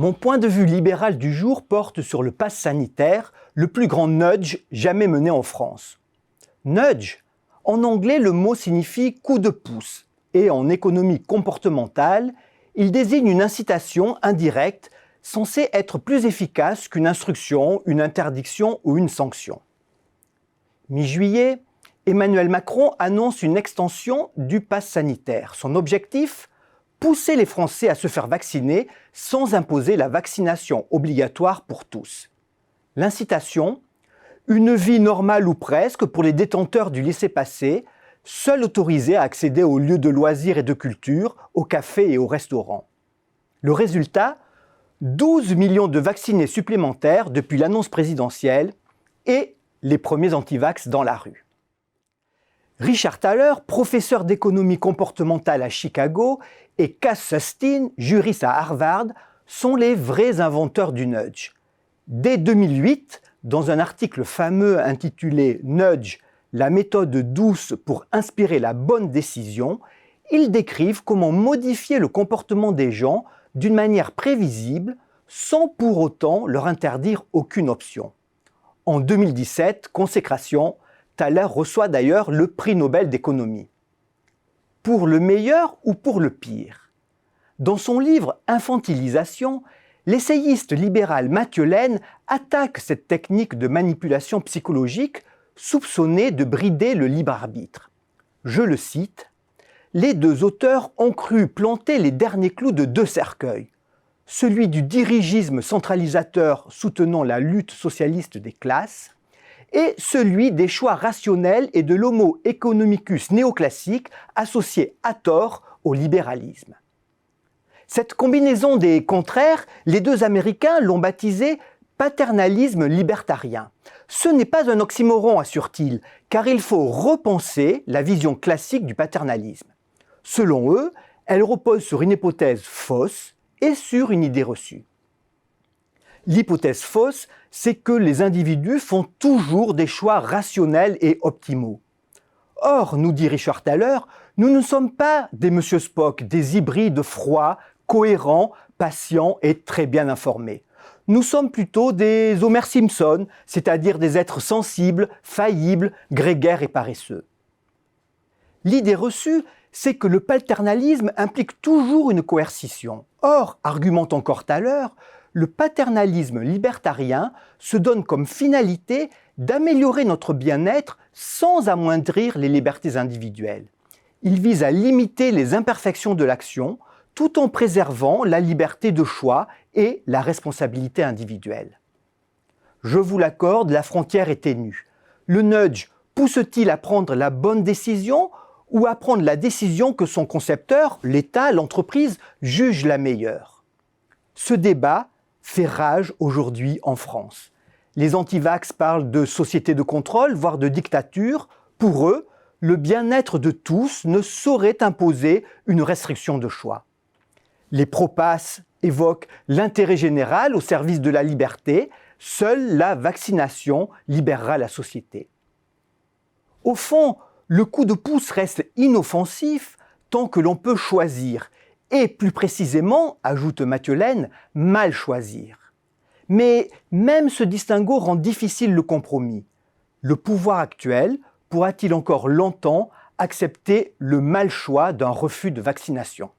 Mon point de vue libéral du jour porte sur le pass sanitaire, le plus grand nudge jamais mené en France. Nudge, en anglais, le mot signifie coup de pouce et en économie comportementale, il désigne une incitation indirecte censée être plus efficace qu'une instruction, une interdiction ou une sanction. Mi-juillet, Emmanuel Macron annonce une extension du pass sanitaire. Son objectif ? Pousser les Français à se faire vacciner sans imposer la vaccination obligatoire pour tous. L'incitation ? Une vie normale ou presque pour les détenteurs du laissez-passer, seuls autorisés à accéder aux lieux de loisirs et de culture, aux cafés et aux restaurants. Le résultat ? 12 millions de vaccinés supplémentaires depuis l'annonce présidentielle et les premiers antivax dans la rue. Richard Thaler, professeur d'économie comportementale à Chicago, et Cass Sunstein, juriste à Harvard, sont les vrais inventeurs du nudge. Dès 2008, dans un article fameux intitulé « Nudge, la méthode douce pour inspirer la bonne décision », ils décrivent comment modifier le comportement des gens d'une manière prévisible, sans pour autant leur interdire aucune option. En 2017, consécration, Thaler reçoit d'ailleurs le prix Nobel d'économie. Pour le meilleur ou pour le pire ? Dans son livre « Infantilisation », l'essayiste libéral Mathieu Laine attaque cette technique de manipulation psychologique soupçonnée de brider le libre arbitre. Je le cite, « Les deux auteurs ont cru planter les derniers clous de deux cercueils, celui du dirigisme centralisateur soutenant la lutte socialiste des classes et celui des choix rationnels et de l'homo economicus néoclassique associé à tort au libéralisme. » Cette combinaison des contraires, les deux Américains l'ont baptisé paternalisme libertarien. Ce n'est pas un oxymoron, assure-t-il, car il faut repenser la vision classique du paternalisme. Selon eux, elle repose sur une hypothèse fausse et sur une idée reçue. L'hypothèse fausse, c'est que les individus font toujours des choix rationnels et optimaux. Or, nous dit Richard Thaler, nous ne sommes pas des Monsieur Spock, des hybrides froids, cohérents, patients et très bien informés. Nous sommes plutôt des Homer Simpson, c'est-à-dire des êtres sensibles, faillibles, grégaires et paresseux. L'idée reçue, c'est que le paternalisme implique toujours une coercition. Or, argumente encore Thaler, le paternalisme libertarien se donne comme finalité d'améliorer notre bien-être sans amoindrir les libertés individuelles. Il vise à limiter les imperfections de l'action tout en préservant la liberté de choix et la responsabilité individuelle. Je vous l'accorde, la frontière est ténue. Le nudge pousse-t-il à prendre la bonne décision ou à prendre la décision que son concepteur, l'État, l'entreprise, juge la meilleure ? Ce débat fait rage aujourd'hui en France. Les antivax parlent de société de contrôle, voire de dictature. Pour eux, le bien-être de tous ne saurait imposer une restriction de choix. Les pro-pass évoquent l'intérêt général au service de la liberté. Seule la vaccination libérera la société. Au fond, le coup de pouce reste inoffensif tant que l'on peut choisir. Et plus précisément, ajoute Mathieu Laine, mal choisir. Mais même ce distinguo rend difficile le compromis. Le pouvoir actuel pourra-t-il encore longtemps accepter le mal choix d'un refus de vaccination ?